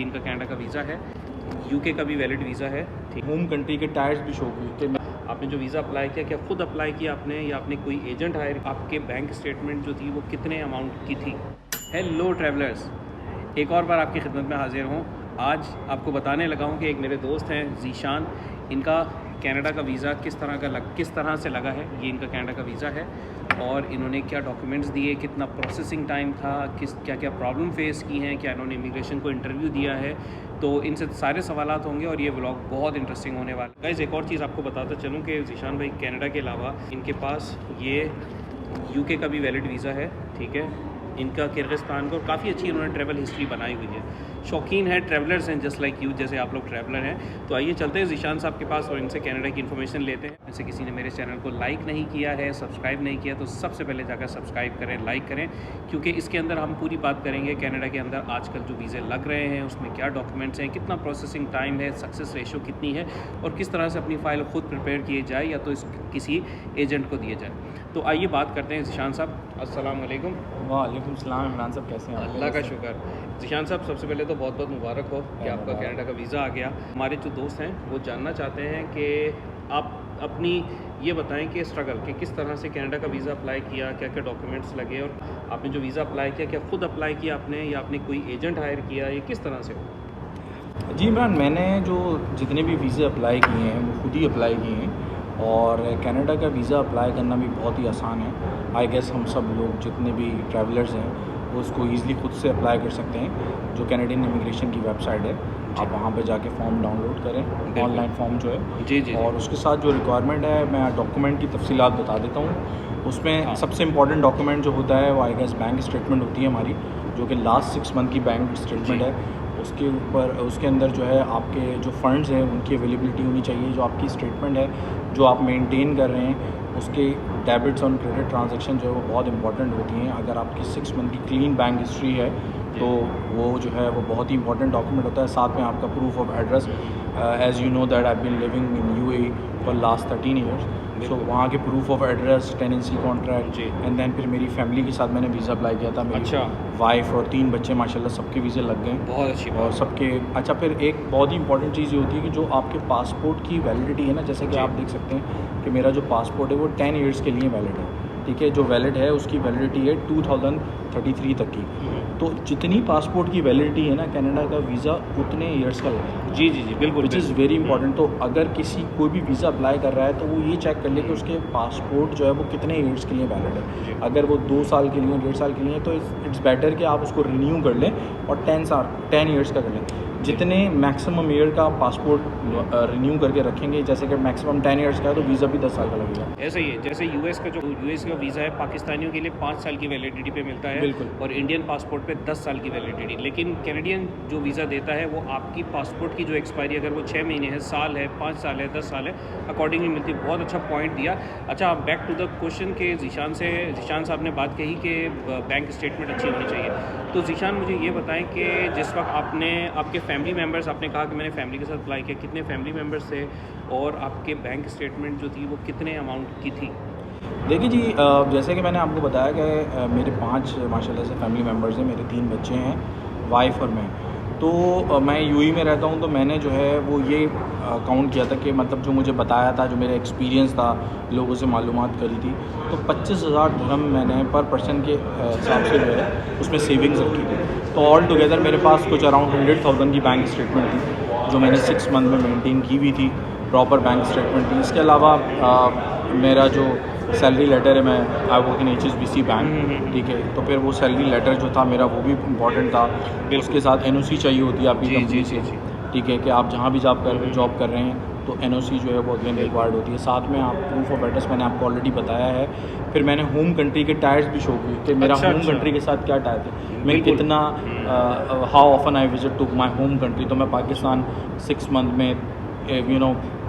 ये इनका कनाडा का वीज़ा है, यूके का भी वैलिड वीज़ा है। ठीक, होम कंट्री के टायर्स भी शो हुए थे। आपने जो वीज़ा अप्लाई किया, क्या खुद अप्लाई किया आपने या आपने कोई एजेंट हायर? आपके बैंक स्टेटमेंट जो थी वो कितने अमाउंट की थी? हेलो ट्रैवलर्स, एक और बार आपकी खिदमत में हाजिर हूँ। आज आपको बताने लगा हूँ कि एक मेरे दोस्त हैं ज़ीशान, इनका कनाडा का वीज़ा किस तरह से लगा है। ये इनका कनाडा का वीज़ा है और इन्होंने क्या डॉक्यूमेंट्स दिए, कितना प्रोसेसिंग टाइम था, क्या क्या प्रॉब्लम फेस की हैं, क्या इन्होंने इमिग्रेशन को इंटरव्यू दिया है। तो इनसे सारे सवालात होंगे और ये व्लॉग बहुत इंटरेस्टिंग होने वाला है। गाइस, एक और चीज़ आपको बताता चलूँ कि ज़ीशान भाई कनाडा के अलावा इनके पास ये यूके का भी वैलिड वीज़ा है। ठीक है, इनका किर्गिस्तान को काफ़ी अच्छी इन्होंने ट्रैवल हिस्ट्री बनाई हुई है। शौकीन है, ट्रैवलर्स हैं, जस्ट लाइक यू, जैसे आप लोग ट्रैवलर हैं। तो आइए चलते हैं ज़ीशान साहब के पास और इनसे कनाडा की इन्फॉर्मेशन लेते हैं। जैसे किसी ने मेरे चैनल को लाइक नहीं किया है, सब्सक्राइब नहीं किया, तो सबसे पहले जाकर सब्सक्राइब करें, लाइक करें, क्योंकि इसके अंदर हम पूरी बात करेंगे कनाडा के अंदर आजकल जो वीज़े लग रहे हैं उसमें क्या डॉक्यूमेंट्स हैं, कितना प्रोसेसिंग टाइम है, सक्सेस रेशो कितनी है और किस तरह से अपनी फ़ाइल खुद प्रिपेयर किए जाए या तो किसी एजेंट को दिए जाए। तो आइए बात करते हैं ज़ीशान साहब। अस्सलाम वालेकुम। वालेकुम सलाम। इमरान साहब कैसे हैं? अल्लाह का शुक्र। ज़ीशान साहब, सबसे पहले तो बहुत बहुत मुबारक हो कि आपका कनाडा का वीज़ा आ गया। हमारे जो दोस्त हैं वो जानना चाहते हैं कि आप अपनी ये बताएं कि स्ट्रगल कि किस तरह से कनाडा का वीज़ा अप्लाई किया, क्या क्या डॉक्यूमेंट्स लगे और आपने जो वीज़ा अप्लाई किया क्या खुद अप्लाई किया आपने या आपने कोई एजेंट हायर किया, ये किस तरह से हो? जी इमरान, मैंने जो जितने भी वीज़े अप्लाई किए हैं वो खुद ही अप्लाई किए हैं और कनाडा का वीज़ा अप्लाई करना भी बहुत ही आसान है। आई गेस हम सब लोग जितने भी ट्रैवलर्स हैं वो उसको ईज़िली खुद से अप्लाई कर सकते हैं। जो कैनेडियन इमिग्रेशन की वेबसाइट है, आप वहाँ पे जाके फॉर्म डाउनलोड करें, ऑनलाइन फॉर्म जो है जी। और उसके साथ जो रिक्वायरमेंट है मैं डॉक्यूमेंट की तफसीलात बता देता हूँ। उसमें सबसे इम्पॉर्टेंट डॉक्यूमेंट जो होता है वो आई गेस बैंक स्टेटमेंट होती है हमारी, जो कि लास्ट 6 मंथ की बैंक स्टेटमेंट है। उसके ऊपर उसके अंदर जो है आपके जो फ़ंड्स हैं उनकी अवेलेबिलिटी होनी चाहिए। जो आपकी स्टेटमेंट है जो आप मेंटेन कर रहे हैं उसके डेबिट्स और क्रेडिट ट्रांजैक्शन जो है वो बहुत इंपॉर्टेंट होती हैं। अगर आपकी 6 मंथ की क्लीन बैंक हिस्ट्री है तो वो जो है वो बहुत ही इंपॉर्टेंट डॉक्यूमेंट होता है। साथ में आपका proof of address, as you know that I been living in UAE for last 13 years, so वहाँ के proof of address, tenancy contract and then फिर मेरी फैमिली के साथ मैंने वीज़ा अप्लाई किया था। मेरी वाइफ और 3 बच्चे माशाल्लाह सबके वीज़े लग गए, बहुत अच्छी और सबके अच्छा। फिर एक बहुत ही इंपॉर्टेंट चीज़ ये होती है कि जो आपके पासपोर्ट की वैलिडिटी है ना, जैसे कि आप देख सकते हैं कि मेरा जो पासपोर्ट है वो 10 ईयर्स के लिए वैलिड है। ठीक है, जो वैलिड है उसकी वैलिडिटी है 2033 तक की। तो जितनी पासपोर्ट की वैलिडिटी है ना कनाडा का वीज़ा उतने ईयर्स का लगता है। जी बिल्कुल, विच इज़ वेरी इंपॉर्टेंट। तो अगर किसी कोई भी वीज़ा अप्लाई कर रहा है तो वो ये चेक कर ले कि उसके पासपोर्ट जो है वो कितने ईयर्स के लिए वैलिड है। अगर वो 2 साल के लिए, 1.5 साल के लिए तो इट्स बेटर कि आप उसको रिन्यू कर लें और 10 ईयर्स का कर लें। जितने मैक्सिमम ईयर का पासपोर्ट रिन्यू करके रखेंगे, जैसे कि मैक्सिमम 10 ईयर्स का है तो वीज़ा भी 10 साल का लगेगा। ऐसा ही है जैसे यूएस का वीज़ा है पाकिस्तानियों के लिए 5 साल की वैलिडिटी पे मिलता है, बिल्कुल, और इंडियन पासपोर्ट पे 10 साल की वैलिडिटी। लेकिन कैनेडियन जो वीज़ा देता है वो आपकी पासपोर्ट की जो एक्सपायरी अगर वो 6 महीने है, साल है, 5 साल है, 10 साल है, अकॉर्डिंगली मिलती है। बहुत अच्छा पॉइंट दिया। अच्छा, बैक टू द क्वेश्चन के ज़ीशान साहब ने बात कही कि बैंक स्टेटमेंट अच्छी होनी चाहिए। तो ज़ीशान मुझे ये बताएं कि जिस वक्त आपके फैमिली मेम्बर्स, आपने कहा कि मैंने फैमिली के साथ अप्लाई किया, कितने फैमिली मेम्बर्स थे और आपके बैंक स्टेटमेंट जो थी वो कितने अमाउंट की थी? देखिए जी, जैसे कि मैंने आपको बताया कि मेरे 5 माशाल्लाह से फैमिली मेम्बर्स हैं। मेरे 3 बच्चे हैं, वाइफ और मैं। तो मैं यूएई में रहता हूँ, तो मैंने जो है वो ये काउंट किया था कि मतलब जो मुझे बताया था, जो मेरा एक्सपीरियंस था, लोगों से मालूमात करी थी, तो 25,000 दिरहम मैंने पर पर्सन के हिसाब से जो है उसमें सेविंग्स रखी थी। तो ऑल टुगेदर मेरे पास कुछ अराउंड 100,000 की बैंक स्टेटमेंट थी जो मैंने 6 मंथ में मेंटेन की हुई थी, प्रॉपर बैंक स्टेटमेंट थी। इसके अलावा मेरा जो सैलरी लेटर है, मैं I work in HSBC bank, ठीक है, तो फिर वो सैलरी लेटर जो था मेरा वो भी इम्पॉर्टेंट था। उसके साथ NOC चाहिए होती है आपकी कंपनी से, ठीक है, कि आप जहाँ भी जॉब कर रहे हैं तो NOC जो है वो अगेन रिक्वायर्ड होती है। साथ में आप प्रूफ ऑफ एड्रेस मैंने आपको ऑलरेडी बताया है। फिर मैंने होम कंट्री के टायर्स भी शो किए कि मेरा होम कंट्री के साथ क्या टायर थे, मैं कितना how often I visit to my home country. तो मैं पाकिस्तान 6 मंथ में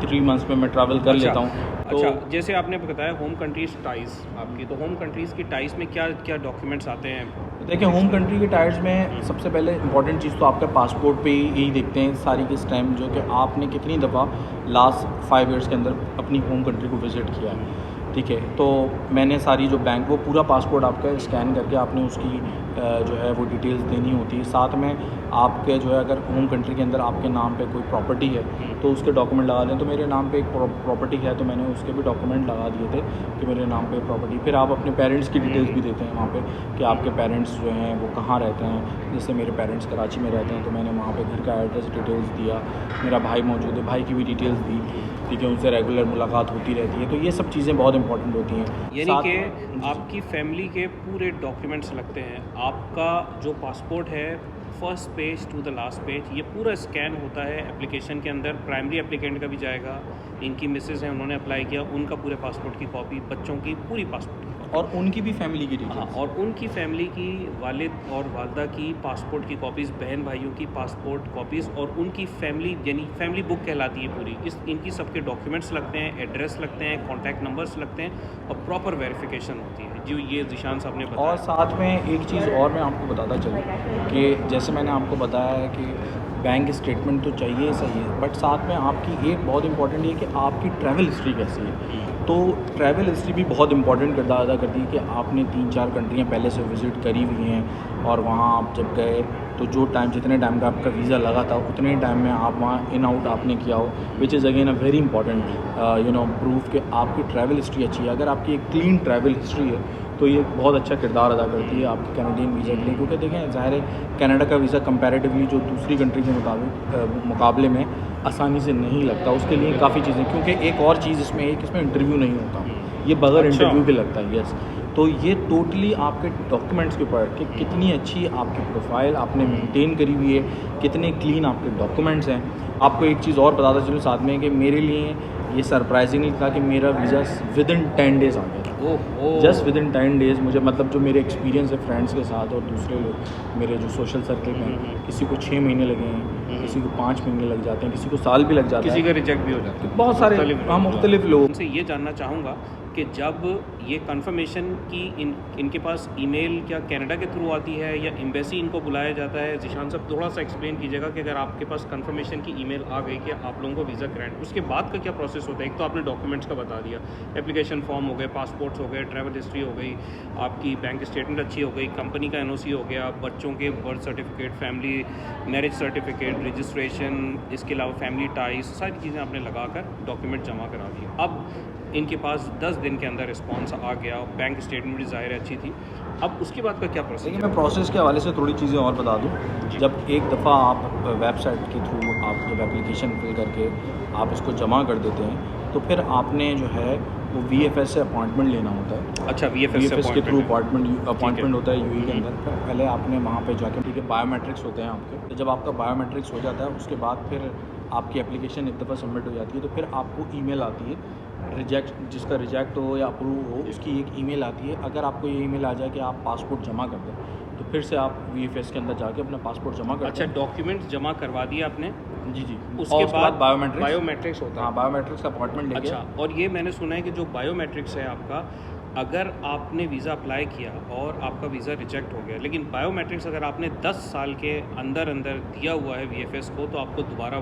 3 मंथ्स में मैं ट्रैवल कर लेता हूँ। तो अच्छा, जैसे आपने बताया होम कंट्रीज टाइज आपकी, तो होम कंट्रीज़ की टाइज में क्या क्या डॉक्यूमेंट्स आते हैं? देखिए, होम कंट्री के टायर्स में सबसे पहले इंपॉर्टेंट चीज़ तो आपका पासपोर्ट पे यही देखते हैं सारी की स्टैम्प, जो कि आपने कितनी दफ़ा लास्ट 5 ईयर्स के अंदर अपनी होम कंट्री को विज़िट किया है। ठीक है। तो मैंने सारी जो बैंक, वो पूरा पासपोर्ट आपका स्कैन करके आपने उसकी जो है वो डिटेल्स देनी होती है। साथ में आपके जो है अगर होम कंट्री के अंदर आपके नाम पे कोई प्रॉपर्टी है तो उसके डॉक्यूमेंट लगा दें। तो मेरे नाम पे एक प्रॉपर्टी है तो मैंने उसके भी डॉक्यूमेंट लगा दिए थे कि मेरे नाम पे प्रॉपर्टी। फिर आप अपने पेरेंट्स की डिटेल्स भी देते हैं वहाँ पे कि आपके पेरेंट्स जो हैं वो कहाँ रहते हैं। जैसे मेरे पेरेंट्स कराची में रहते हैं तो मैंने वहाँ पे घर का एड्रेस डिटेल्स दिया। मेरा भाई मौजूद है, भाई की भी डिटेल्स दी, ठीक है। उनसे रेगुलर मुलाकात होती रहती है। तो ये सब चीज़ें बहुत इंपॉर्टेंट होती हैं। यानी कि आपकी फैमिली के पूरे डॉक्यूमेंट्स लगते हैं। आपका जो पासपोर्ट है first page to the last page ये पूरा स्कैन होता है एप्लीकेशन के अंदर। प्राइमरी एप्लीकेंट का भी जाएगा, इनकी मिसेज हैं उन्होंने अप्लाई किया, उनका पूरे पासपोर्ट की कॉपी, बच्चों की पूरी पासपोर्ट की, और उनकी भी फैमिली की डिटेल्स। हाँ, और उनकी फैमिली की, वालिद और वालदा की पासपोर्ट की कॉपीज़, बहन भाइयों की पासपोर्ट कॉपीज़, और उनकी फैमिली यानी फैमिली बुक कहलाती है पूरी। इनकी सबके डॉक्यूमेंट्स लगते हैं, एड्रेस लगते हैं, कॉन्टैक्ट नंबर्स लगते हैं और प्रॉपर वेरिफिकेशन होती है जो ये ज़ीशान साहब ने बताया। और साथ में एक चीज़ और मैं आपको बताता चलूँ कि जैसे मैंने आपको बताया है कि बैंक स्टेटमेंट तो चाहिए सही है, बट साथ में आपकी एक बहुत इंपॉर्टेंट है कि आपकी ट्रैवल हिस्ट्री कैसी है। तो ट्रैवल हिस्ट्री भी बहुत इंपॉर्टेंट किरदार अदा करती है कि आपने 3-4 कंट्रियाँ पहले से विज़िट करी हुई हैं और वहाँ आप जब गए तो जो टाइम, जितने टाइम का आपका वीज़ा लगा था उतने टाइम में आप वहाँ इन आउट आपने किया हो, which is again a very important proof कि आपकी ट्रैवल हिस्ट्री अच्छी है। अगर आपकी एक क्लीन ट्रैवल हिस्ट्री है तो ये बहुत अच्छा किरदार अदा करती है आपके कैनेडियन वीज़ा के लिए। क्योंकि देखें ज़ाहिर है कनाडा का वीज़ा कंपैरेटिवली जो दूसरी कंट्री के मुकाबले में आसानी से नहीं लगता। उसके लिए काफ़ी चीज़ें, क्योंकि एक और चीज़ इसमें इंटरव्यू नहीं होता, ये बगैर इंटरव्यू के लगता है। यस, तो ये टोटली आपके डॉक्यूमेंट्स के ऊपर कि कितनी अच्छी आपकी प्रोफाइल आपने मेंटेन करी हुई है, कितने क्लीन आपके डॉक्यूमेंट्स हैं। आपको एक चीज़ और बताता चलूँ साथ में कि मेरे लिए ये सरप्राइजिंगली था कि मेरा वीज़ा विद इन 10 डेज़ आ गया था। Just with in 10 days. मुझे मतलब जो मेरे एक्सपीरियंस है फ्रेंड्स के साथ और दूसरे लोग मेरे जो सोशल सर्कल में, किसी को 6 महीने लगे हैं, किसी को 5 महीने लग जाते हैं, किसी को साल भी लग जाता है, किसी का रिजेक्ट भी हो जाता है। बहुत सारे मुख्तलिफ लोग। उनसे ये जानना चाहूँगा कि जब ये कंफर्मेशन की इनके पास ईमेल क्या कनाडा के थ्रू आती है या एम्बेसी इनको बुलाया जाता है? ज़ीशान साहब थोड़ा सा एक्सप्लेन कीजिएगा कि अगर आपके पास कंफर्मेशन की ईमेल आ गई कि आप लोगों को वीज़ा ग्रांट, उसके बाद का क्या प्रोसेस होता है? एक तो आपने डॉक्यूमेंट्स का बता दिया, एप्लीकेशन फॉर्म हो गए, पासपोर्ट्स हो गए, ट्रैवल हिस्ट्री हो गई, आपकी बैंक स्टेटमेंट अच्छी हो गई, कंपनी का एनओसी हो गया, बच्चों के birth certificate, family marriage certificate, registration, इसके अलावा फैमिली टाइज, सारी चीज़ें आपने लगाकर डॉक्यूमेंट जमा करा दिए। अब इनके पास 10 दिन के अंदर रिस्पांस आ गया, बैंक स्टेटमेंट भी ज़ाहिर अच्छी थी। अब उसके बाद का क्या प्रोसेस? देखिए, मैं प्रोसेस के हवाले से थोड़ी चीज़ें और बता दूँ। जब एक दफ़ा आप वेबसाइट के थ्रू आप जब एप्लीकेशन फिल करके आप इसको जमा कर देते हैं तो फिर आपने जो है वो VFS से अपॉइंटमेंट लेना होता है। अच्छा, VFS के थ्रू अपॉइंटमेंट होता है यूएई के अंदर। फिर पहले आपने वहाँ पे जाके, ठीक है, बायोमेट्रिक्स होते हैं आपके। तो जब आपका बायोमेट्रिक्स हो जाता है उसके बाद फिर आपकी एप्लीकेशन एक दफ़ा सबमिट हो जाती है तो फिर आपको ईमेल आती है रिजेक्ट, जिसका रिजेक्ट हो या अप्रूव हो उसकी एक ईमेल आती है। अगर आपको ये ईमेल आ जाए कि आप पासपोर्ट जमा कर दें तो फिर से आप VFS के अंदर जाके अपना पासपोर्ट जमा करते हैं। अच्छा, डॉक्यूमेंट्स जमा करवा दिए आपने? जी। उसके बाद बायोमेट्रिक्स होता है। हाँ, बायोमेट्रिक्स का अपॉइंटमेंट लेके। अच्छा, और ये मैंने सुना है कि जो बायोमेट्रिक्स है आपका, अगर आपने वीज़ा अप्लाई किया और आपका वीज़ा रिजेक्ट हो गया, लेकिन बायोमेट्रिक्स अगर आपने 10 साल के अंदर दिया हुआ है VFS को, तो आपको दोबारा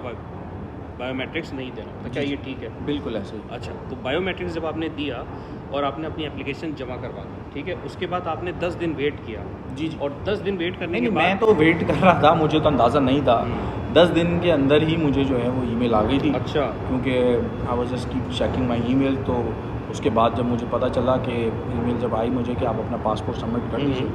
बायोमेट्रिक्स नहीं देना होता। क्या ये ठीक है? बिल्कुल ऐसे ही। अच्छा, तो बायोमेट्रिक्स जब आपने दिया और आपने अपनी एप्लीकेशन जमा करवा दी, ठीक है, उसके बाद आपने 10 दिन वेट किया। जी। और 10 दिन वेट करने के बाद मैं तो वेट कर रहा था, मुझे तो अंदाज़ा नहीं था। 10 दिन के अंदर ही मुझे जो है वो ईमेल आ गई थी। अच्छा। क्योंकि I was just keep checking my email. तो उसके बाद जब मुझे पता चला कि ईमेल जब आई मुझे कि आप अपना पासपोर्ट सबमिट कर दीजिए,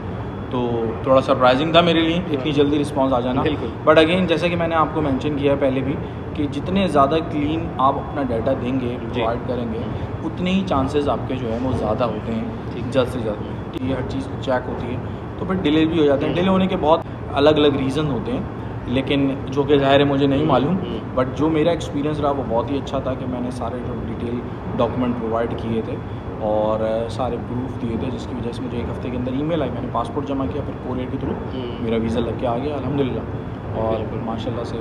तो थोड़ा सरप्राइजिंग था मेरे लिए इतनी जल्दी रिस्पांस आ जाना। बट अगेन, जैसे कि मैंने आपको मेंशन किया है पहले भी कि जितने ज़्यादा क्लीन आप अपना डाटा देंगे, प्रोवाइड करेंगे, उतने ही चांसेस आपके जो है वो ज़्यादा होते हैं जल्द से जल्द। ये हर चीज़ चेक होती है तो फिर डिले भी हो जाते हैं। डिले होने के बहुत अलग अलग रीज़न होते हैं, लेकिन जो कि ज़ाहिर है मुझे नहीं मालूम। बट जो मेरा एक्सपीरियंस रहा वो बहुत ही अच्छा था कि मैंने सारे जो डिटेल डॉक्यूमेंट प्रोवाइड किए थे और सारे प्रूफ दिए थे, जिसकी वजह से मुझे 1 हफ़्ते के अंदर ईमेल आई। मैंने पासपोर्ट जमा किया, फिर कोरियर के थ्रू मेरा वीज़ा लग के आ गया अल्हम्दुलिल्लाह। और फिर माशाल्लाह से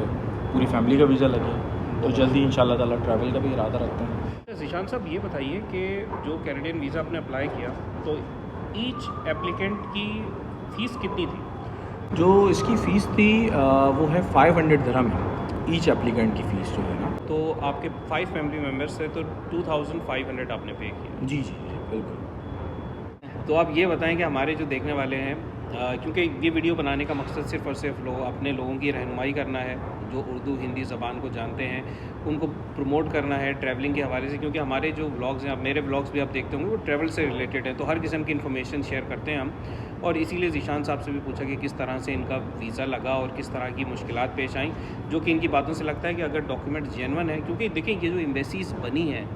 पूरी फैमिली का वीज़ा लग गया। तो जल्दी इंशाल्लाह ताला ट्रैवल का भी इरादा रखते हैं। ज़ीशान साहब, ये बताइए कि जो कैनेडियन वीज़ा आपने अप्लाई किया तो ईच एप्लीकेंट की फ़ीस कितनी थी? जो इसकी फ़ीस थी वो है 500 दिरहम है ईच एप्लीकेंट की फ़ीस जो है ना। तो आपके 5 फैमिली मेम्बर्स से तो 2500 आपने पे किया। जी जी बिल्कुल। तो आप ये बताएं कि हमारे जो देखने वाले हैं, क्योंकि ये वीडियो बनाने का मकसद सिर्फ़ और सिर्फ अपने लोगों की रहनुमाई करना है जो उर्दू हिंदी ज़बान को जानते हैं, उनको प्रमोट करना है ट्रैवलिंग के हवाले से, क्योंकि हमारे जो व्लॉग्स हैं, आप मेरे व्लॉग्स भी आप देखते होंगे, वो ट्रैवल से रिलेटेड है, तो हर किस्म की इन्फॉर्मेशन शेयर करते हैं हम। और इसीलिए ज़ीशान साहब से भी पूछा कि किस तरह से इनका वीज़ा लगा और किस तरह की मुश्किलात पेश आईं, जो कि इनकी बातों से लगता है कि अगर डॉक्यूमेंट जेन्युइन है, क्योंकि देखिए ये जो एम्बेसीज़ बनी हैं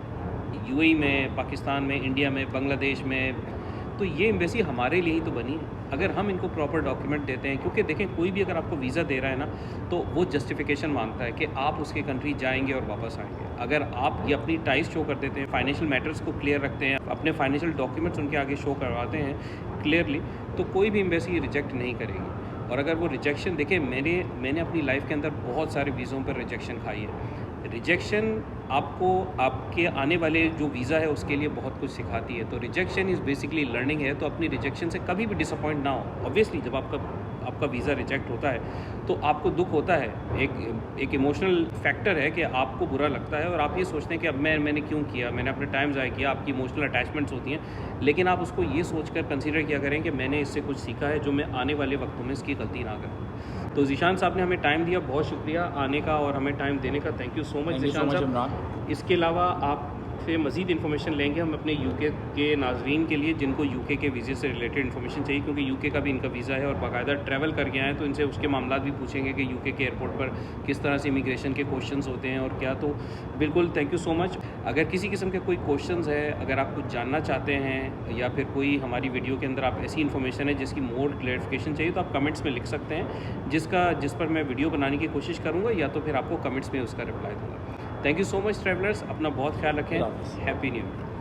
यूएई में, पाकिस्तान में, इंडिया में, बांग्लादेश में, तो ये एम्बेसी हमारे लिए ही तो बनी है। अगर हम इनको प्रॉपर डॉक्यूमेंट देते हैं, क्योंकि देखें कोई भी अगर आपको वीज़ा दे रहा है ना, तो वो जस्टिफिकेशन मांगता है कि आप उसके कंट्री जाएंगे और वापस आएंगे। अगर आप ये अपनी टाइज शो कर देते हैं, फाइनेंशियल मैटर्स को क्लियर रखते हैं, अपने फाइनेंशियल डॉक्यूमेंट्स उनके आगे शो करवाते हैं क्लियरली, तो कोई भी एम्बेसी रिजेक्ट नहीं करेगी। और अगर वो रिजेक्शन, देखिए मैंने अपनी लाइफ के अंदर बहुत सारे वीज़ों पर रिजेक्शन खाई है। रिजेक्शन आपको आपके आने वाले जो वीज़ा है उसके लिए बहुत कुछ सिखाती है। तो रिजेक्शन इज़ बेसिकली लर्निंग है। तो अपनी रिजेक्शन से कभी भी डिसअपॉइंट ना हो। ऑब्वियसली जब आपका वीज़ा रिजेक्ट होता है तो आपको दुख होता है, एक इमोशनल फैक्टर है कि आपको बुरा लगता है और आप ये सोचते हैं कि अब मैंने क्यों किया, मैंने अपने टाइम ज़ाया किया, आपकी इमोशनल अटैचमेंट्स होती हैं। लेकिन आप उसको ये सोचकर कंसीडर किया करें कि मैंने इससे कुछ सीखा है जो मैं आने वाले वक्तों में इसकी गलती ना करूँ। तो ज़ीशान साहब ने हमें टाइम दिया, बहुत शुक्रिया आने का और हमें टाइम देने का। Thank you so much Zeeshan साहब। इसके अलावा आप से मज़ीद इन्फॉर्मेशन लेंगे हम अपने यूके के नाजरीन के लिए जिनको यूके के वीज़े से रिलेटेड इन्फॉर्मेशन चाहिए, क्योंकि यूके का भी इनका वीज़ा है और बाकायदा ट्रैवल करके आए हैं, तो इनसे उसके मामला भी पूछेंगे कि यूके के एयरपोर्ट पर किस तरह से इमिग्रेशन के क्वेश्चंस होते हैं और क्या। तो बिल्कुल थैंक यू सो मच। अगर किसी किस्म के कोई क्वेश्चंस है, अगर आप कुछ जानना चाहते हैं या फिर कोई हमारी वीडियो के अंदर आप ऐसी इन्फॉर्मेशन है जिसकी मोर क्लैरिफिकेशन चाहिए, तो आप कमेंट्स में लिख सकते हैं, जिस पर मैं वीडियो बनाने की कोशिश करूँगा, या तो फिर आपको कमेंट्स में उसका रिप्लाई दूँगा। Thank you so much travellers, अपना बहुत ख्याल रखें। Happy new year.